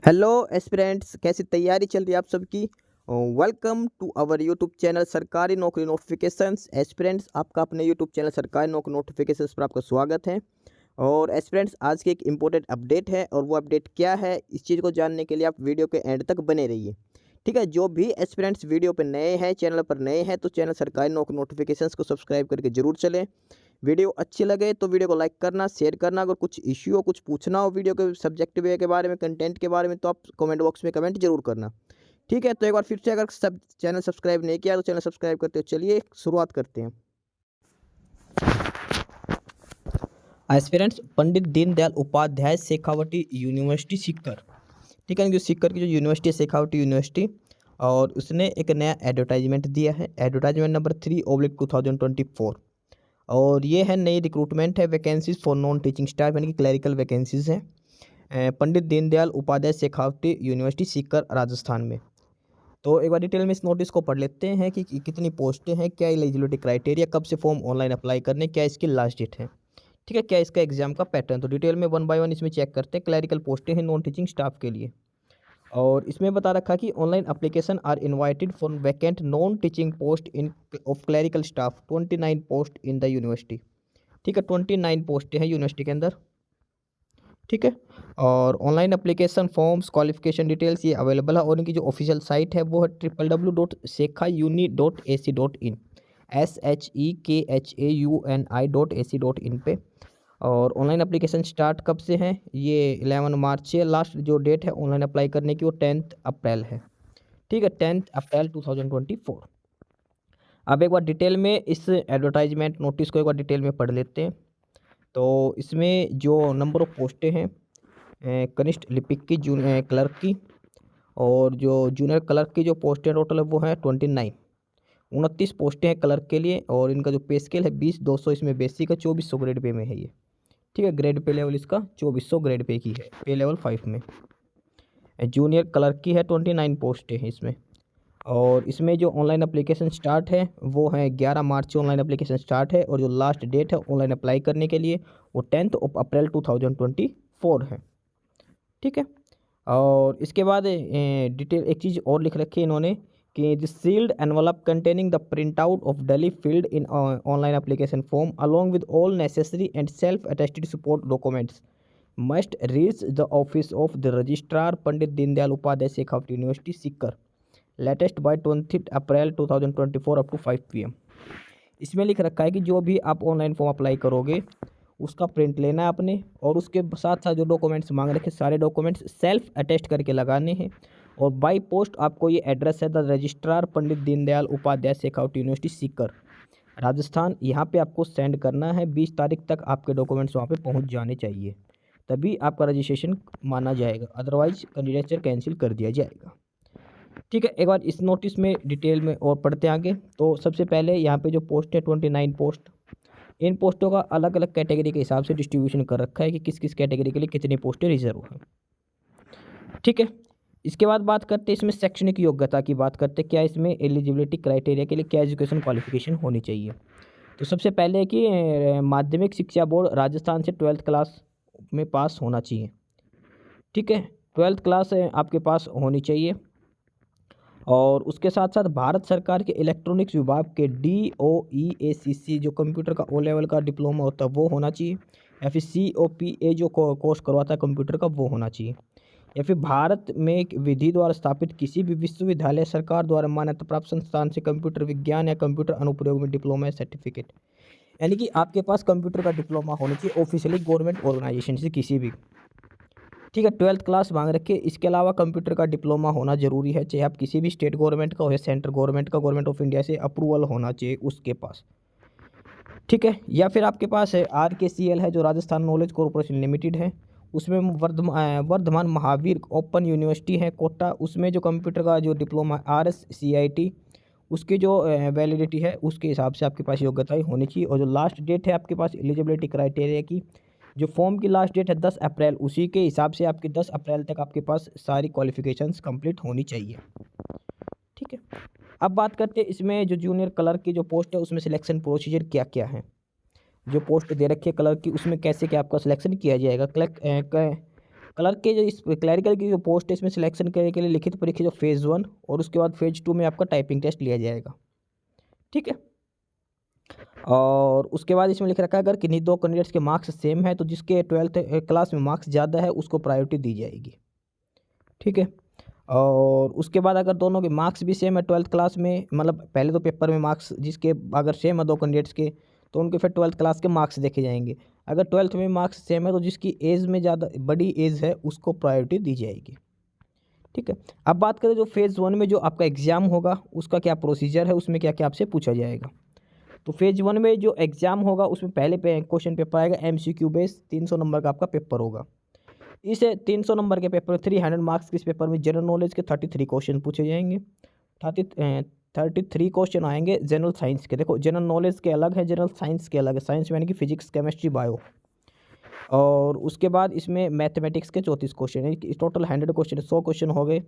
Hello aspirants, कैसी तैयारी चल रही है आप सबकी। Welcome to our YouTube channel सरकारी नौकरी नोटिफिकेशंस। एस्पिरेंट्स, आपका अपने यूट्यूब चैनल सरकारी नौकरी नोटिफिकेशंस पर आपका स्वागत है। और एस्पिरेंट्स, आज की एक इम्पोर्टेंट अपडेट है और वो अपडेट क्या है, इस चीज़ को जानने के लिए आप वीडियो के एंड तक बने रहिए। ठीक है, जो भी एस्पिरेंट्स वीडियो पर नए हैं, चैनल पर नए हैं, तो चैनल सरकारी नौकरी नोटिफिकेशंस को सब्सक्राइब करके जरूर चलें। वीडियो अच्छी लगे तो वीडियो को लाइक करना, शेयर करना। अगर कुछ इश्यू हो, कुछ पूछना हो वीडियो के सब्जेक्ट वे के बारे में, कंटेंट के बारे में, तो आप कमेंट बॉक्स में कमेंट जरूर करना। ठीक है, तो एक बार फिर से, अगर सब चैनल सब्सक्राइब नहीं किया तो चैनल सब्सक्राइब करते हो। चलिए शुरुआत करते हैं। एस्पिरेंट्स, पंडित दीनदयाल उपाध्याय शेखावटी यूनिवर्सिटी सीकर। ठीक है, जो सीकर की जो यूनिवर्सिटी है, शेखावटी यूनिवर्सिटी, और उसने एक नया एडवर्टाइजमेंट दिया है, एडवर्टाइजमेंट नंबर 3/2024। और ये है नई रिक्रूटमेंट है, vacancies for non teaching staff, यानी कि क्लरिकल वैकेंसीज हैं पंडित दीनदयाल उपाध्याय शेखावटी यूनिवर्सिटी सीकर, राजस्थान में। तो एक बार डिटेल में इस नोटिस को पढ़ लेते हैं कि कितनी पोस्टें हैं, क्या एलिजिबिलिटी क्राइटेरिया, कब से फॉर्म ऑनलाइन अप्लाई करने, क्या इसकी लास्ट डेट है। ठीक है, क्या इसका एग्जाम का पैटर्न, तो डिटेल में वन बाय वन इसमें चेक करते हैं। क्लरिकल पोस्टें हैं नॉन टीचिंग स्टाफ के लिए, और इसमें बता रखा कि online application are invited for vacant non teaching post in of clerical staff, 29 post in the university. ठीक है, 29 पोस्टें हैं यूनिवर्सिटी के अंदर। ठीक है, और online application forms, qualification details ये अवेलेबल है, और इनकी जो ऑफिशियल साइट है वो है www.sekhauni.ac.in, SHEKHAUNI.ac.in पे। और ऑनलाइन एप्लीकेशन स्टार्ट कब से है, ये 11 मार्च से। लास्ट जो डेट है ऑनलाइन अप्लाई करने की वो 10 अप्रैल है। ठीक है, 10 अप्रैल 2024। अब एक बार डिटेल में इस एडवर्टाइजमेंट नोटिस को एक बार डिटेल में पढ़ लेते हैं। तो इसमें जो नंबर ऑफ पोस्टें हैं, कनिष्ठ लिपिक की, क्लर्क की, और जो जूनियर क्लर्क की जो पोस्टें टोटल है वो है 29, 29 पोस्टें हैं क्लर्क के लिए। और इनका जो पे स्केल है 20,200 इसमें बेसिक है, 2400 ग्रेड पे में है ये। ठीक है, ग्रेड पे लेवल इसका 2400 ग्रेड पे की है, पे लेवल 5 में। जूनियर क्लर्क की है 29 पोस्टें हैं इसमें। और इसमें जो ऑनलाइन एप्लीकेशन स्टार्ट है वो है 11 मार्च से ऑनलाइन एप्लीकेशन स्टार्ट है, और जो लास्ट डेट है ऑनलाइन अप्लाई करने के लिए वो 10 अप्रैल 2024 है। ठीक है, और इसके बाद डिटेल एक चीज़ और लिख रखी है इन्होंने कि the sealed envelope containing the print out of duly filled in online application form along with all necessary and self attested support documents must reach the office of the registrar Pandit Deendayal Upadhyay Shekhawati university Sikar latest by 20 April 2024 up to 5 PM। इसमें लिख रखा है कि जो भी आप online form apply करोगे उसका प्रिंट लेना है आपने, और उसके साथ साथ जो डॉक्यूमेंट्स मांग रखे सारे डॉक्यूमेंट्स सेल्फ अटेस्ट करके लगाने हैं। और बाई पोस्ट आपको ये एड्रेस है the registrar Pandit Deendayal Upadhyay Shekhawati university Sikar, Rajasthan, यहाँ पे आपको सेंड करना है। 20 तारीख तक आपके डॉक्यूमेंट्स वहाँ पे पहुँच जाने चाहिए, तभी आपका रजिस्ट्रेशन माना जाएगा, अदरवाइज कैंडिडेचर कैंसिल कर दिया जाएगा। ठीक है, एक बार इस नोटिस में डिटेल में और पढ़ते हैं आगे। तो सबसे पहले यहाँ पे जो पोस्ट है 29 पोस्ट, इन पोस्टों का अलग अलग कैटेगरी के हिसाब से डिस्ट्रीब्यूशन कर रखा है कि किस किस कैटेगरी के लिए कितनी पोस्टें रिजर्व हैं। ठीक है, इसके बाद बात करते हैं इसमें शैक्षणिक योग्यता की, बात करते हैं क्या इसमें एलिजिबिलिटी क्राइटेरिया के लिए क्या एजुकेशन क्वालिफिकेशन होनी चाहिए। तो सबसे पहले है कि माध्यमिक शिक्षा बोर्ड राजस्थान से 12th क्लास में पास होना चाहिए। ठीक है, 12th क्लास आपके पास होनी चाहिए। और उसके साथ साथ भारत सरकार के इलेक्ट्रॉनिक्स विभाग के DOEACC जो कंप्यूटर का O लेवल का डिप्लोमा होता है वो होना चाहिए, या फिर COPA जो कोर्स करवाता है कंप्यूटर का वो होना चाहिए, या फिर भारत में एक विधि द्वारा स्थापित किसी भी विश्वविद्यालय सरकार द्वारा मान्यता प्राप्त संस्थान से कंप्यूटर विज्ञान या कंप्यूटर अनुप्रयोग में डिप्लोमा या सर्टिफिकेट, यानी कि आपके पास कंप्यूटर का डिप्लोमा होना चाहिए ऑफिशियली गवर्नमेंट ऑर्गेनाइजेशन से किसी भी। ठीक है, 12th क्लास मांग रखे। इसके अलावा कंप्यूटर का डिप्लोमा होना जरूरी है, चाहे आप किसी भी स्टेट गवर्नमेंट का हो या सेंट्रल गवर्नमेंट का, गवर्नमेंट ऑफ इंडिया से अप्रूवल होना चाहिए उसके पास। ठीक है, या फिर आपके पास है RKCL है जो राजस्थान नॉलेज कॉरपोरेशन लिमिटेड है, उसमें वर्धमान महावीर ओपन यूनिवर्सिटी है कोटा, उसमें जो कंप्यूटर का जो डिप्लोमा RSCIT उसकी जो वैलिडिटी है उसके हिसाब से आपके पास योग्यताएं होनी चाहिए। और जो लास्ट डेट है आपके पास एलिजिबिलिटी क्राइटेरिया की, जो फॉर्म की लास्ट डेट है 10 अप्रैल, उसी के हिसाब से आपके 10 अप्रैल तक आपके पास सारी क्वालिफिकेशंस कंप्लीट होनी चाहिए। ठीक है, अब बात करते हैं इसमें जो जूनियर क्लर्क की जो पोस्ट है उसमें सिलेक्शन प्रोसीजर क्या क्या है। जो पोस्ट दे रखी है क्लर्क की उसमें कैसे क्या आपका सिलेक्शन किया जाएगा। क्लर्क के जो इस क्लैरिकल की जो पोस्ट है इसमें सिलेक्शन करने के लिए लिखित परीक्षा जो फेज़ 1 और उसके बाद फेज़ 2 में आपका टाइपिंग टेस्ट लिया जाएगा। ठीक है, और उसके बाद इसमें लिख रखा है अगर किन्हीं दो कैंडिडेट्स के मार्क्स सेम है तो जिसके 12th क्लास में मार्क्स ज़्यादा है उसको प्रायोरिटी दी जाएगी। ठीक है, और उसके बाद अगर दोनों के मार्क्स भी सेम है 12th क्लास में, मतलब पहले तो पेपर में मार्क्स जिसके अगर सेम है दो कैंडिडेट्स के तो उनके फिर 12th क्लास के मार्क्स देखे जाएंगे। अगर 12th में मार्क्स सेम है तो जिसकी एज में ज़्यादा बड़ी एज है उसको प्रायोरिटी दी जाएगी। ठीक है, अब बात करें जो फेज़ 1 में जो आपका एग्ज़ाम होगा उसका क्या प्रोसीजर है, उसमें क्या क्या आपसे पूछा जाएगा। तो फेज़ 1 में जो एग्ज़ाम होगा उसमें पहले क्वेश्चन पेपर आएगा MCQ बेस 300 नंबर का आपका पेपर होगा। इस 300 नंबर के पेपर 300 मार्क्स के इस पेपर में जनरल नॉलेज के 33 क्वेश्चन पूछे जाएंगे। 33 क्वेश्चन आएंगे जनरल साइंस के। देखो जनरल नॉलेज के अलग है, जनरल साइंस के अलग है। साइंस यानी कि फिजिक्स, केमिस्ट्री, बायो। और उसके बाद इसमें मैथमेटिक्स के 34 क्वेश्चन है। टोटल 100 क्वेश्चन, 100 क्वेश्चन हो गए।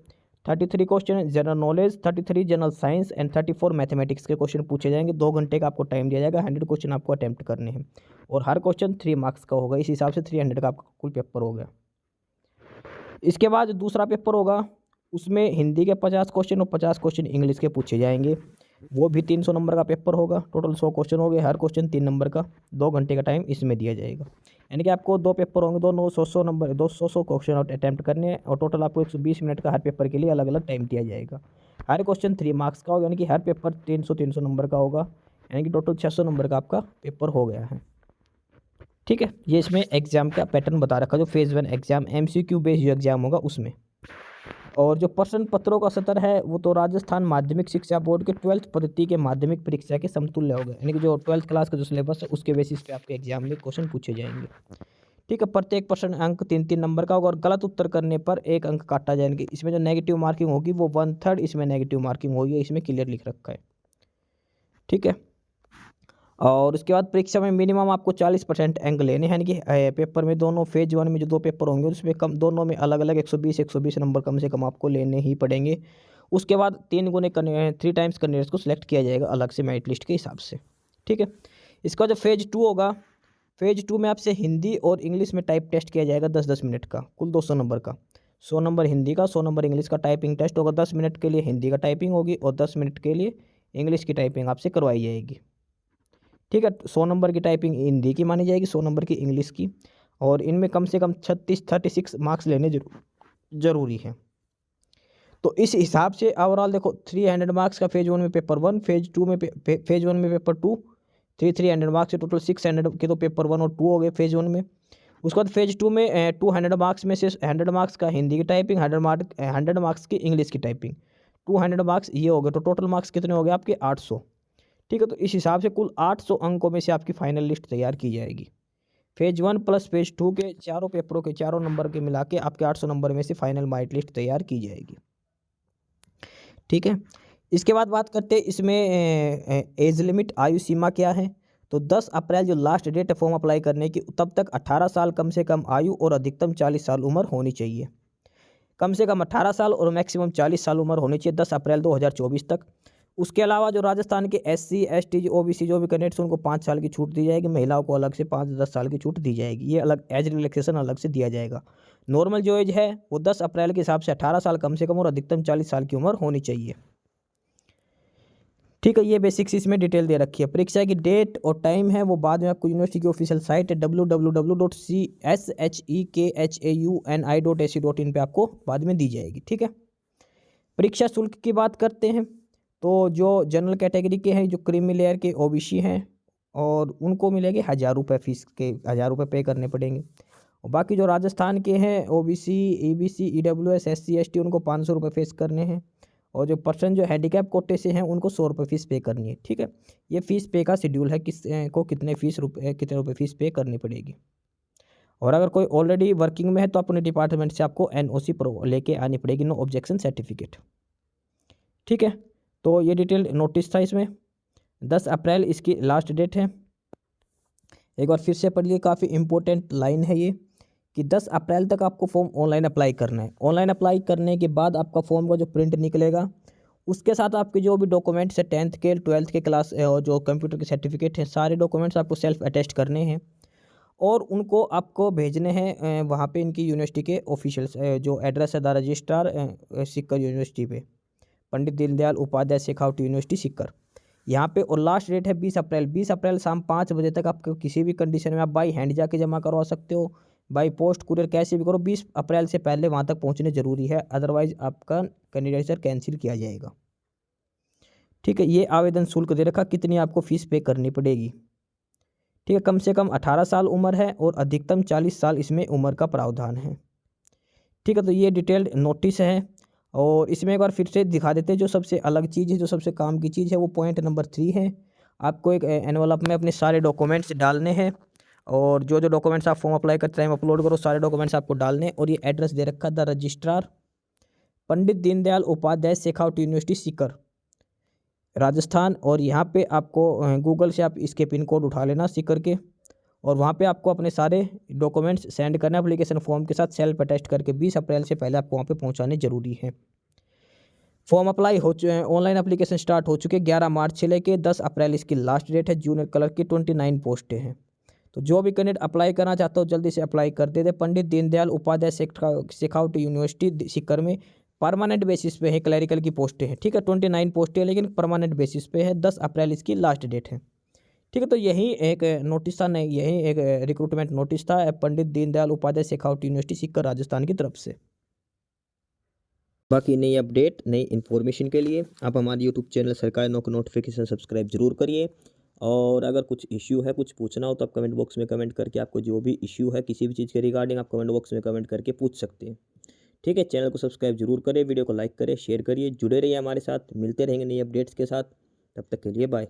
33 question general knowledge, 33 general science and 34 mathematics के क्वेश्चन पूछे जाएंगे। 2 घंटे का आपको टाइम दिया जाएगा। 100 क्वेश्चन आपको अटैम्प्ट करने हैं और हर क्वेश्चन 3 मार्क्स का होगा। इस हिसाब से 300 का आपका कुल पेपर हो गया। इसके बाद दूसरा पेपर होगा उसमें हिंदी के 50 क्वेश्चन और 50 क्वेश्चन इंग्लिश के पूछे जाएंगे। वो भी 300 नंबर का पेपर होगा। टोटल 100 क्वेश्चन हो गए, हर क्वेश्चन 3 नंबर का। 2 घंटे का टाइम इसमें दिया जाएगा। यानी कि आपको 2 पेपर होंगे, दोनों 100 नंबर, 200 क्वेश्चन अटैम्प्ट करने हैं और टोटल आपको 120 मिनट का हर पेपर के लिए अलग अलग टाइम दिया जाएगा। हर क्वेश्चन 3 मार्क्स का होगा, यानी कि हर पेपर 300 नंबर का होगा। यानी कि टोटल 600 नंबर का आपका पेपर हो गया है। ठीक है, ये इसमें एग्जाम का पैटर्न बता रखा जो फेज़ 1 एग्जाम MCQ बेस्ड जो एग्जाम होगा उसमें। और जो प्रश्न पत्रों का सत्र है वो तो राजस्थान माध्यमिक शिक्षा बोर्ड के 12th पद्धति के माध्यमिक परीक्षा के समतुल्य होगा। यानी कि जो 12th क्लास का जो सिलेबस है उसके बेसिस पे आपके एग्जाम में क्वेश्चन पूछे जाएंगे। ठीक है, प्रत्येक प्रश्न अंक 3-3 नंबर का होगा और गलत उत्तर करने पर 1 अंक काटा जाएंगे। इसमें जो नेगेटिव मार्किंग होगी वो 1/3 इसमें नेगेटिव मार्किंग होगी, इसमें क्लियर लिख रखा है। ठीक है, और उसके बाद परीक्षा में मिनिमम आपको 40% अंक लेने हैं। यानी कि पेपर में दोनों फेज़ 1 में जो 2 पेपर होंगे उसमें कम, दोनों में अलग अलग 120 नंबर कम से कम आपको लेने ही पड़ेंगे। उसके बाद 3 टाइम्स कैंडिडेट्स को सिलेक्ट किया जाएगा अलग से मेरिट लिस्ट के हिसाब से। ठीक है, इसका जो फेज़ 2 होगा, फेज़ 2 में आपसे हिंदी और इंग्लिश में टाइप टेस्ट किया जाएगा 10-10 मिनट का, कुल 200 नंबर का। 100 नंबर हिंदी का, 100 नंबर इंग्लिश का टाइपिंग टेस्ट होगा। 10 मिनट के लिए हिंदी का टाइपिंग होगी और 10 मिनट के लिए इंग्लिश की टाइपिंग आपसे करवाई जाएगी। ठीक है, 100 नंबर की टाइपिंग हिंदी की मानी जाएगी, 100 नंबर की इंग्लिश की। और इनमें कम से कम 36 मार्क्स लेने जरूरी है। तो इस हिसाब से ओवरऑल देखो 300 मार्क्स का फेज़ 1 में पेपर 1, फेज़ 2 में फेज़ 1 में पेपर 2, 300 मार्क्स से टोटल 600 के तो पेपर 1 और 2 हो गए फेज़ 1 में। उसके बाद फेज़ 2 में 200 मार्क्स में से 100 मार्क्स का हिंदी की टाइपिंग, 100 मार्क्स की इंग्लिश की टाइपिंग, 200 मार्क्स ये हो गए। तो टोटल मार्क्स कितने हो गए आपके 800। ठीक है, तो इस हिसाब से कुल 800 अंकों में से आपकी फाइनल लिस्ट तैयार की जाएगी। फेज़ 1 प्लस फेज़ 2 के चारों पेपरों के चारों नंबर के मिला के आपके 800 नंबर में से फाइनल मेरिट लिस्ट तैयार की जाएगी। ठीक है, इसके बाद बात करते हैं इसमें एज लिमिट, आयु सीमा क्या है। तो 10 अप्रैल जो लास्ट डेट है फॉर्म अप्लाई करने की, तब तक 18 साल कम से कम आयु और अधिकतम 40 साल उम्र होनी चाहिए। कम से कम 18 साल और मैक्सिमम 40 साल उम्र होनी चाहिए 10 अप्रैल 2024 तक। उसके अलावा जो राजस्थान के SC ST OBC जो भी कैंडिडेट्स उनको 5 साल की छूट दी जाएगी। महिलाओं को अलग से 5-10 साल की छूट दी जाएगी। ये अलग एज रिलैक्सेशन अलग से दिया जाएगा। नॉर्मल जो एज है वो 10 अप्रैल के हिसाब से 18 साल कम से कम और अधिकतम 40 साल की उम्र होनी चाहिए। ठीक है, ये बेसिक्स इसमें डिटेल दे रखी है। परीक्षा की डेट और टाइम है वो बाद में आपको यूनिवर्सिटी की ऑफिशियल साइट है www.chhechauni.ac.in पे आपको बाद में दी जाएगी। ठीक है, परीक्षा शुल्क की बात करते हैं तो जो जनरल कैटेगरी के हैं, जो क्रीमी लेयर के OBC हैं और उनको मिलेंगे 1000 रुपये फीस के, 1000 रुपये पे करने पड़ेंगे। और बाकी जो राजस्थान के हैं OBC EBC EWS SC ST उनको 500 रुपये फीस करने हैं। और जो पर्सन जो हैंडीकैप कोटे से हैं उनको 100 रुपये फीस पे करनी है। ठीक है, ये फ़ीस पे का शेड्यूल है किस को कितने रुपये फीस पे करनी पड़ेगी। और अगर कोई ऑलरेडी वर्किंग में है तो अपने डिपार्टमेंट से आपको NOC लेके आनी पड़ेगी, नो ऑब्जेक्शन सर्टिफिकेट। ठीक है, तो ये डिटेल नोटिस था इसमें। 10 अप्रैल इसकी लास्ट डेट है। एक बार फिर से पढ़िए, काफ़ी इंपॉर्टेंट लाइन है ये कि 10 अप्रैल तक आपको फॉर्म ऑनलाइन अप्लाई करना है। ऑनलाइन अप्लाई करने के बाद आपका फॉर्म का जो प्रिंट निकलेगा उसके साथ आपके जो भी डॉक्यूमेंट्स है 10th के 12th के क्लास और जो कंप्यूटर के सर्टिफिकेट हैं, सारे डॉक्यूमेंट्स आपको सेल्फ अटेस्ट करने हैं। और उनको आपको भेजने हैं वहाँ पे इनकी यूनिवर्सिटी के ऑफिशियल्स जो एड्रेस है द रजिस्ट्रार सीकर यूनिवर्सिटी पे, पंडित दीनदयाल उपाध्याय शेखावटी यूनिवर्सिटी सीकर यहाँ पे। और लास्ट डेट है 20 अप्रैल। 20 अप्रैल शाम 5 बजे तक आपको किसी भी कंडीशन में आप बाई हैंड जाके जमा करवा सकते हो, बाई पोस्ट कुरियर कैसे भी करो, 20 अप्रैल से पहले वहाँ तक पहुँचने ज़रूरी है, अदरवाइज आपका कैंडिडेचर कैंसिल किया जाएगा। ठीक है, ये आवेदन शुल्क दे रखा, कितनी आपको फीस पे करनी पड़ेगी। ठीक है, कम से कम 18 साल उम्र है और अधिकतम 40 साल इसमें उम्र का प्रावधान है। ठीक है, तो ये डिटेल्ड नोटिस है और इसमें एक बार फिर से दिखा देते हैं जो सबसे अलग चीज़ है, जो सबसे काम की चीज़ है, वो पॉइंट नंबर 3 है। आपको एक एनवलप में अपने सारे डॉक्यूमेंट्स डालने हैं और जो जो डॉक्यूमेंट्स आप फॉर्म अप्लाई करते टाइम अपलोड करो, सारे डॉक्यूमेंट्स आपको डालने हैं। और ये एड्रेस दे रखा the registrar Pandit Deendayal Upadhyay Shekhawati university Sikar Rajasthan. और यहाँ पे आपको गूगल से आप इसके पिन कोड उठा लेना सीकर के, और वहाँ पे आपको अपने सारे डॉक्यूमेंट्स सेंड करना एप्लीकेशन फॉर्म के साथ सेल्फ अटेस्ट करके 20 अप्रैल से पहले आपको वहाँ पे पहुँचाने जरूरी है। फॉर्म अप्लाई हो चुके हैं, ऑनलाइन एप्लीकेशन स्टार्ट हो चुके हैं 11 मार्च से लेके 10 अप्रैल इसकी लास्ट डेट है। जूनियर क्लर्क की 29 पोस्टें हैं। तो जो भी कैंडिडेट अप्लाई करना चाहता हो जल्दी से अप्लाई कर देते। पंडित दीनदयाल उपाध्याय शेखावटी यूनिवर्सिटी सीकर में परमानेंट बेसिस पे है, क्लरिकल की पोस्टें हैं। ठीक है, 29 पोस्टें लेकिन परमानेंट बेसिस पे है, 10 अप्रैल इसकी लास्ट डेट है। ठीक है, तो यही एक नोटिस था, नहीं यही एक रिक्रूटमेंट नोटिस था पंडित दीनदयाल उपाध्याय शेखावटी यूनिवर्सिटी सीकर राजस्थान की तरफ से। बाकी नई अपडेट नई इन्फॉर्मेशन के लिए आप हमारे यूट्यूब चैनल सरकारी नौकरी नोटिफिकेशन सब्सक्राइब जरूर करिए। और अगर कुछ इश्यू है, कुछ पूछना हो तो आप कमेंट बॉक्स में कमेंट करके आपको जो भी इश्यू है किसी भी चीज़ के रिगार्डिंग आप कमेंट बॉक्स में कमेंट करके पूछ सकते हैं। ठीक है, चैनल को सब्सक्राइब जरूर करें, वीडियो को लाइक करें, शेयर करिए, जुड़े रहिए हमारे साथ, मिलते रहेंगे नई अपडेट्स के साथ। तब तक के लिए बाय।